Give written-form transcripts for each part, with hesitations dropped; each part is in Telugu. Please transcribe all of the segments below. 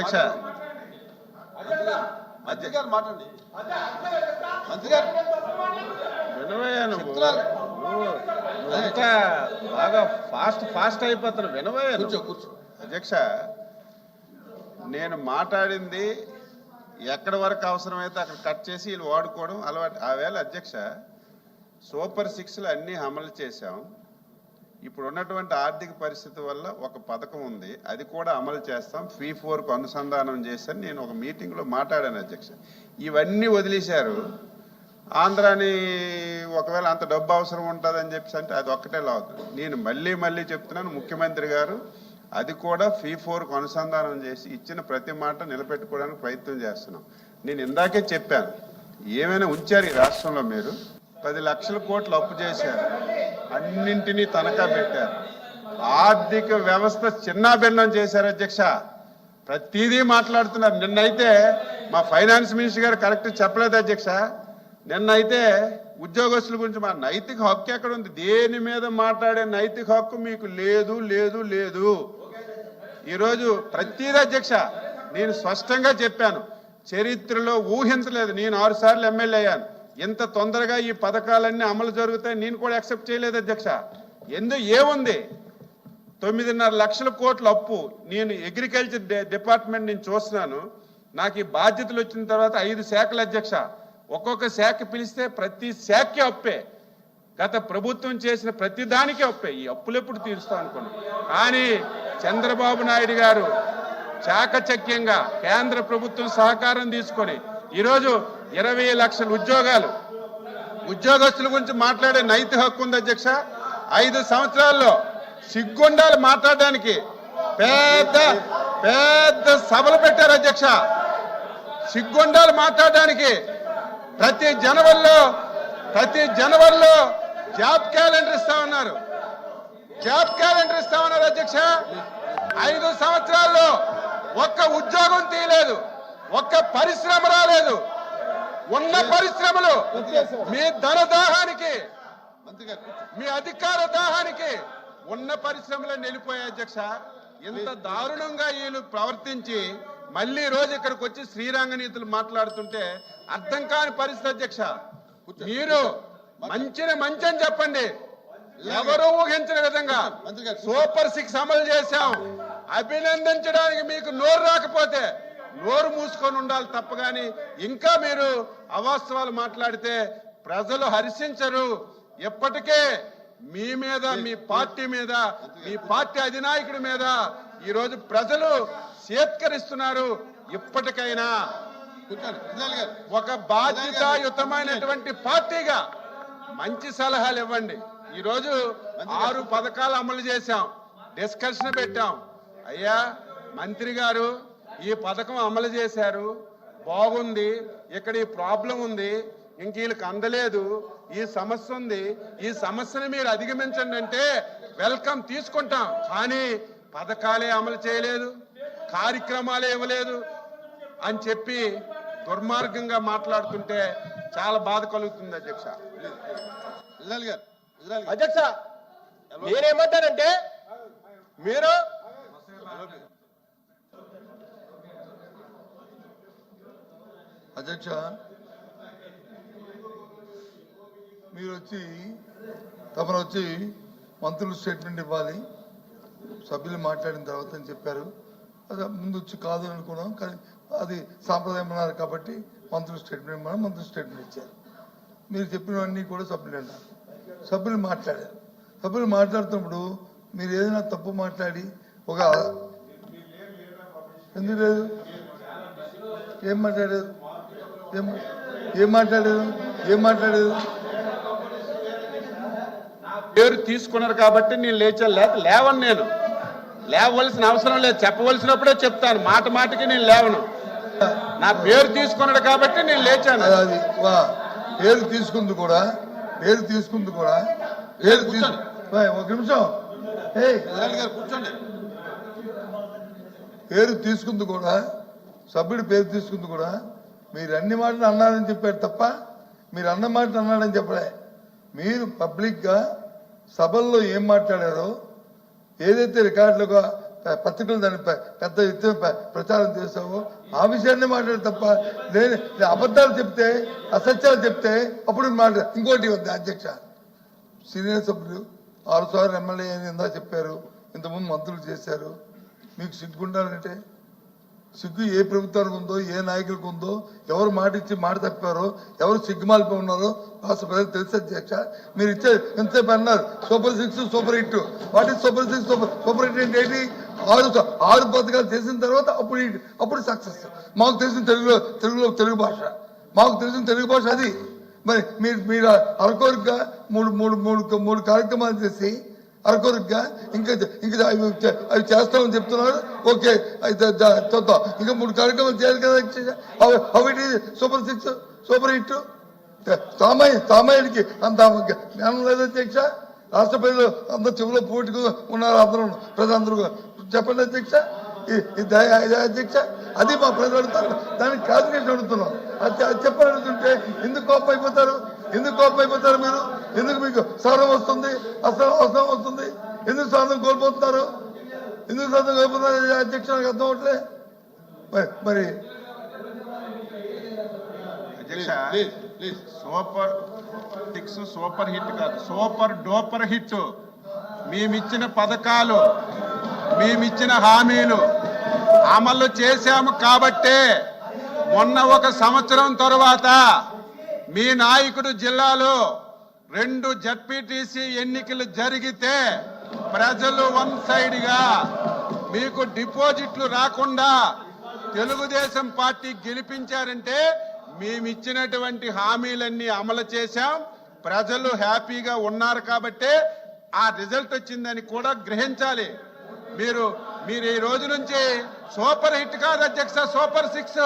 అధ్యక్ష మంత్రి గారు మాట్లాడండి. మంత్రి గారు వినవయ్యా నువ్వు అంతా బాగా ఫాస్ట్ అయిపోతున్నావు. వినవయ్యా కూర్చో. అధ్యక్ష నేను మాట్లాడింది ఎక్కడి వరకు అవసరమైతే అక్కడ కట్ చేసి వీళ్ళు వాడుకోవడం అలవాటు. ఆవేళ అధ్యక్ష సూపర్ 6లు అన్నీ అమలు చేశాం. ఇప్పుడు ఉన్నటువంటి ఆర్థిక పరిస్థితి వల్ల ఒక పథకం ఉంది, అది కూడా అమలు చేస్తాం. ఫీ 4కు అనుసంధానం చేశాను. నేను ఒక మీటింగ్లో మాట్లాడాను అధ్యక్ష. ఇవన్నీ వదిలేశారు. ఆంధ్రాని ఒకవేళ అంత డబ్బు అవసరం ఉంటుందని చెప్పేసి అంటే అది ఒక్కటే లావుతుంది. నేను మళ్ళీ చెప్తున్నాను, ముఖ్యమంత్రి గారు అది కూడా ఫీ 4కు అనుసంధానం చేసి ఇచ్చిన ప్రతి మాట నిలబెట్టుకోవడానికి ప్రయత్నం చేస్తున్నాం. నేను ఇందాకే చెప్పాను, ఏమైనా ఉంచారు ఈ రాష్ట్రంలో మీరు 10 లక్షల కోట్లు అప్పు చేశారు, అన్నింటినీ తనఖా పెట్టారు, ఆర్థిక వ్యవస్థ చిన్నాభిన్నం చేశారు అధ్యక్ష. ప్రతిదీ మాట్లాడుతున్నారు. నిన్నైతే మా ఫైనాన్స్ మినిస్టర్ గారు కరెక్ట్ చెప్పలేదు అధ్యక్ష. నిన్నైతే ఉద్యోగస్తుల గురించి మా నైతిక హక్కు ఎక్కడ ఉంది? దేని మీద మాట్లాడే నైతిక హక్కు మీకు లేదు. ఈరోజు ప్రతిదీ అధ్యక్ష నేను స్పష్టంగా చెప్పాను, చరిత్రలో ఊహించలేదు. నేను 6 సార్లు ఎమ్మెల్యే అయ్యాను, ఇంత తొందరగా ఈ పథకాలన్నీ అమలు జరుగుతాయి నేను కూడా యాక్సెప్ట్ చేయలేదు అధ్యక్ష. ఏముంది 9.5 లక్షల కోట్ల అప్పు. నేను అగ్రికల్చర్ డిపార్ట్మెంట్ నేను చూస్తున్నాను. నాకు ఈ బాధ్యతలు వచ్చిన తర్వాత 5 శాఖల అధ్యక్ష. ఒక్కొక్క శాఖ పిలిస్తే ప్రతి శాఖకి అప్పే. గత ప్రభుత్వం చేసిన ప్రతి దానికి అప్పే. ఈ అప్పులు ఎప్పుడు తీరుస్తాం అనుకున్నాం. కానీ చంద్రబాబు నాయుడు గారు చాకచక్యంగా కేంద్ర ప్రభుత్వం సహకారం తీసుకొని ఈరోజు 20 లక్షల ఉద్యోగస్తుల గురించి మాట్లాడే నైతిక హక్కు ఉంది అధ్యక్ష. 5 సంవత్సరాల్లో సిగ్గుండాలు మాట్లాడడానికి పెద్ద సభలు పెట్టారు అధ్యక్ష. సిగ్గుండాలు మాట్లాడడానికి ప్రతి జనవరిలో జాబ్ క్యాలెండర్ ఇస్తామన్నారు అధ్యక్ష. 5 సంవత్సరాల్లో ఒక్క ఉద్యోగం తీయలేదు, ఒక్క పరిశ్రమ రాలేదు. ఉన్న పరిశ్రమలు మీ ధన దాహానికి, మీ అధికార దాహానికి ఉన్న పరిశ్రమలను వెళ్ళిపోయాయి అధ్యక్ష. ఇంత దారుణంగా వీళ్ళు ప్రవర్తించి మళ్ళీ రోజు ఇక్కడికి వచ్చి శ్రీరంగ నీతులు మాట్లాడుతుంటే అర్థం కాని పరిస్థితి అధ్యక్ష. మీరు మంచిని చెప్పండి. ఎవరూ ఊహించిన విధంగా సూపర్ 6 అమలు చేశాం. అభినందించడానికి మీకు నోరు రాకపోతే నోరు మూసుకొని ఉండాలి తప్ప గాని ఇంకా మీరు అవాస్తవాలు మాట్లాడితే ప్రజలు హర్షించరు. ఎప్పటికే మీ మీద, మీ పార్టీ మీద, మీ పార్టీ అధినాయకుడి మీద ఈరోజు ప్రజలు చేత్కరిస్తున్నారు. ఇప్పటికైనా ఒక బాధ్యతాయుతమైనటువంటి పార్టీగా మంచి సలహాలు ఇవ్వండి. ఈరోజు 6 పథకాలు అమలు చేశాం, డిస్కషన్ పెట్టాం. అయ్యా మంత్రి గారు ఈ పథకం అమలు చేశారు, బాగుంది, ఇక్కడ ఈ ప్రాబ్లం ఉంది, ఇంక వీళ్ళకి అందలేదు, ఈ సమస్య ఉంది, ఈ సమస్యను మీరు అధిగమించండి అంటే వెల్కమ్ తీసుకుంటాం. కానీ పథకాలే అమలు చేయలేదు, కార్యక్రమాలే ఇవ్వలేదు అని చెప్పి దుర్మార్గంగా మాట్లాడుతుంటే చాలా బాధ కలుగుతుంది అధ్యక్ష. అధ్యక్ష నేనేమంటానంటే, మీరు అధ్యక్ష మీరు వచ్చి మంత్రులు స్టేట్మెంట్ ఇవ్వాలి, సభ్యులు మాట్లాడిన తర్వాత అని చెప్పారు. అది ముందు వచ్చి కాదు అనుకున్నాం, కానీ అది సాంప్రదాయం అన్నారు కాబట్టి మంత్రులు స్టేట్మెంట్ ఇచ్చారు. మీరు చెప్పినవన్నీ కూడా సభ్యులు అన్నారు. సభ్యులు మాట్లాడుతున్నప్పుడు మీరు ఏదైనా తప్పు మాట్లాడి ఒక ఎందుకు లేదు, ఏం మాట్లాడేది పేరు తీసుకున్నారు కాబట్టి నేను లేవను. నేను లేవవలసిన అవసరం లేదు, చెప్పవలసినప్పుడే చెప్తాను. మాటకి నేను లేవను. నా పేరు తీసుకున్నాడు కాబట్టి నేను లేచాను. అది పేరు తీసుకుంది కూడా ఒక నిమిషం పేరు తీసుకుంది కూడా, సభ్యుడు పేరు తీసుకుంది కూడా మీరు అన్ని మాటలు అన్నారని చెప్పారు తప్ప మీరు అన్న మాటలు అన్నాడని చెప్పలే. మీరు పబ్లిక్గా సభల్లో ఏం మాట్లాడారో, ఏదైతే రికార్డులుగా పత్రికలు దాన్ని పెద్ద ఎత్తున ప్రచారం చేసావు ఆ విషయాన్ని మాట్లాడు తప్ప నేను అబద్ధాలు చెప్తే అసత్యాలు చెప్తే అప్పుడు మాట ఇంకోటి ఉంది అధ్యక్ష సీనియర్ సభ్యులు 6 సార్లు ఎమ్మెల్యే అని ఇందా చెప్పారు ఇంతకుముందు మంత్రులు చేశారు మీకు సిగ్గుండాలంటే సిగ్గు ఏ ప్రభుత్వానికి ఉందో ఏ నాయకులకు ఉందో ఎవరు మాట ఇచ్చి మాట తప్పారో ఎవరు సిగ్గుమాలిపి ఉన్నారో రాష్ట్ర ప్రజలకు తెలుసు అధ్యక్ష మీరు ఇచ్చే ఎంతసేపు అన్నారు super 6 super hit what is super 6 super hit అంటే ఏంటి 6 పథకాలు చేసిన తర్వాత అప్పుడు సక్సెస్ మాకు తెలిసిన తెలుగు భాష మాకు తెలిసిన తెలుగు భాష అది మరి మీరు అరకొరగా మూడు కార్యక్రమాలు చేసి అరకొరగా ఇంకా అవి చేస్తామని చెప్తున్నారు ఓకే అయితే చూద్దాం ఇంకా 3 కార్యక్రమాలు చేయాలి కదా అవిటి సూపర్ 6 సూపర్ హిట్ సామాన్యుడికి అంత జ్ఞానం లేదు అధ్యక్ష రాష్ట్ర ప్రజలు అందరూ చెవులో పోటీగా ఉన్నారు ప్రజలందరూ చెప్పండి అధ్యక్ష అధ్యక్ష అది మా ప్రజలు అడుగుతారు దానికి క్యాబినెట్ అడుగుతున్నాం అది చెప్పని అడుగుతుంటే ఎందుకు కోపం అయిపోతారు మీరు ఎందుకు మీకు సహనం వస్తుంది అసహనం వస్తుంది ఎందుకు సహనం కోల్పోతున్నారు అధ్యక్ష నాకు అర్థం అవట్లే మరి అధ్యక్ష సూపర్ 6 సూపర్ హిట్ కాదు సూపర్ డూపర్ హిట్ మేమిచ్చిన పథకాలు మేమిచ్చిన హామీలు అమలు చేశాము కాబట్టే మొన్న 1 సంవత్సరం తరువాత మీ నాయకుడు జిల్లాలో 2 జడ్పీటీసీ ఎన్నికలు జరిగితే ప్రజలు వన్ సైడ్ గా మీకు డిపాజిట్లు రాకుండా తెలుగుదేశం పార్టీ గెలిపించారంటే మేమిచ్చినటువంటి హామీలన్నీ అమలు చేశాం ప్రజలు హ్యాపీగా ఉన్నారు కాబట్టే ఆ రిజల్ట్ వచ్చిందని కూడా గ్రహించాలి మీరు ఈ రోజు నుంచి సూపర్ హిట్ కాదు అధ్యక్ష సూపర్ 6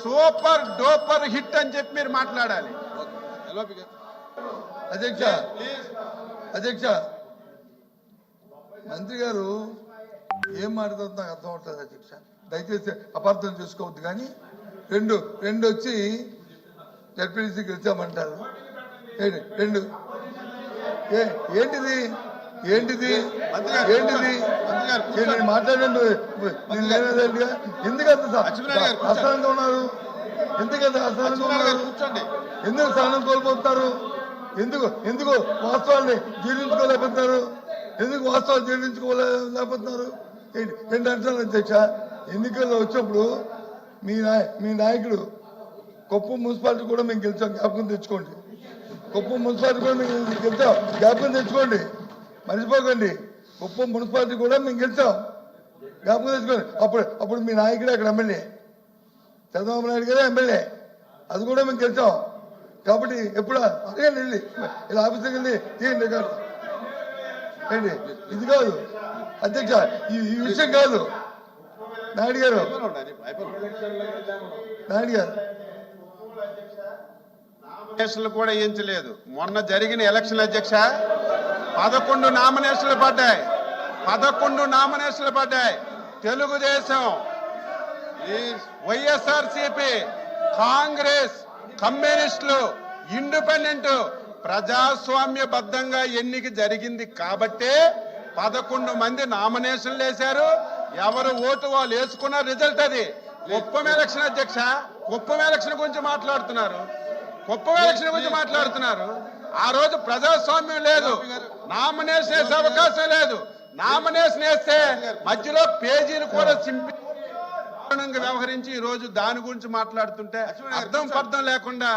సూపర్ డూపర్ హిట్ అని చెప్పి మీరు మాట్లాడాలి అధ్యక్ష మంత్రి గారు ఏం మాట్లాడుతుందో నాకు అర్థం అవుతుంది అధ్యక్ష దయచేసి అపార్థం చేసుకోవద్దు కానీ రెండు వచ్చి జడ్పీటీసీ గెలిచామంటారు ఏంటిది మాట్లాడండి ఎందుకంత అసహనంగా ఉన్నారు ఎందుకు సహనం కోల్పోతున్నారు ఎందుకు వాస్తవాన్ని జీర్ణించుకోలేకపోతున్నారు ఏంటి అంటున్నారు అధ్యక్ష ఎన్నికల్లో వచ్చినప్పుడు మీ నాయకుడు కుప్పం మున్సిపాలిటీ కూడా మేము గెలిచాం జ్ఞాపకం తెచ్చుకోండి కుప్పం మున్సిపాలిటీ కూడా మేము గెలిచాం జ్ఞాపకం తెచ్చుకోండి మర్చిపోకండి కుప్పం మున్సిపాలిటీ కూడా మేము గెలిచాం జ్ఞాపకం తెచ్చుకోండి అప్పుడు మీ నాయకుడు అక్కడ ఎమ్మెల్యే చంద్రబాబు నాయుడు గారే ఎమ్మెల్యే అది కూడా మేము గెలిచాం కాబట్టి ఎప్పుడు అడగండి వెళ్ళి ఇలా ఆఫీస్కి వెళ్ళి తీయండి రికార్డు ఏంటి ఇది కాదు అధ్యక్ష ఈ విషయం కాదు నాయుడు గారు నామినేషన్లు కూడా వేయించలేదు మొన్న జరిగిన ఎలక్షన్ అధ్యక్ష 11 నామినేషన్లు పడ్డాయి తెలుగుదేశం వైఎస్ఆర్సీపీ కాంగ్రెస్ కమ్యూనిస్టులు ఇండిపెండెంట్ ప్రజాస్వామ్యబద్ధంగా ఎన్నిక జరిగింది కాబట్టే 11 మంది నామినేషన్లు వేశారు ఎవరు ఓటు వాళ్ళు వేసుకున్న రిజల్ట్ అది కుప్పం ఎలక్షన్ అధ్యక్ష కుప్పం ఎలక్షన్ గురించి మాట్లాడుతున్నారు ఆ రోజు ప్రజాస్వామ్యం లేదు నామినేషన్ వేసే అవకాశం లేదు నామినేషన్ వేస్తే మధ్యలో పేజీలు కూడా చింపి వ్యవహరించి ఈ రోజు దాని గురించి మాట్లాడుతుంటే అర్థం లేకుండా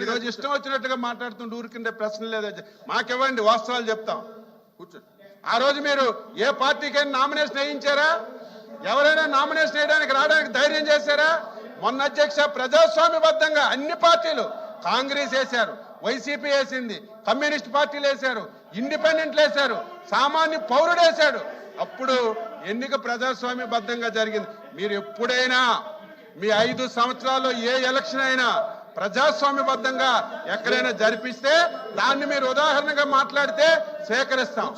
ఈ రోజు ఇష్టం వచ్చినట్టుగా మాట్లాడుతుంటే ఊరికిండే ప్రశ్న లేదు మాకివ్వండి వాస్తవాలు చెప్తాం కూర్చోండి ఆ రోజు మీరు ఏ పార్టీకైనా నామినేషన్ వేయించారా ఎవరైనా నామినేషన్ వేయడానికి రావడానికి ధైర్యం చేశారా మొన్న అధ్యక్ష ప్రజాస్వామ్యబద్ధంగా అన్ని పార్టీలు కాంగ్రెస్ వేశారు వైసీపీ వేసింది కమ్యూనిస్ట్ పార్టీలు వేశారు ఇండిపెండెంట్లు వేశారు సామాన్య పౌరుడు వేశాడు అప్పుడు ఎన్నిక ప్రజాస్వామ్యబద్ధంగా జరిగింది మీరు ఎప్పుడైనా మీ 5 సంవత్సరాల్లో ఏ ఎలక్షన్ అయినా ప్రజాస్వామ్యబద్ధంగా ఎక్కడైనా జరిపిస్తే దాన్ని మీరు ఉదాహరణగా మాట్లాడితే స్వీకరిస్తాం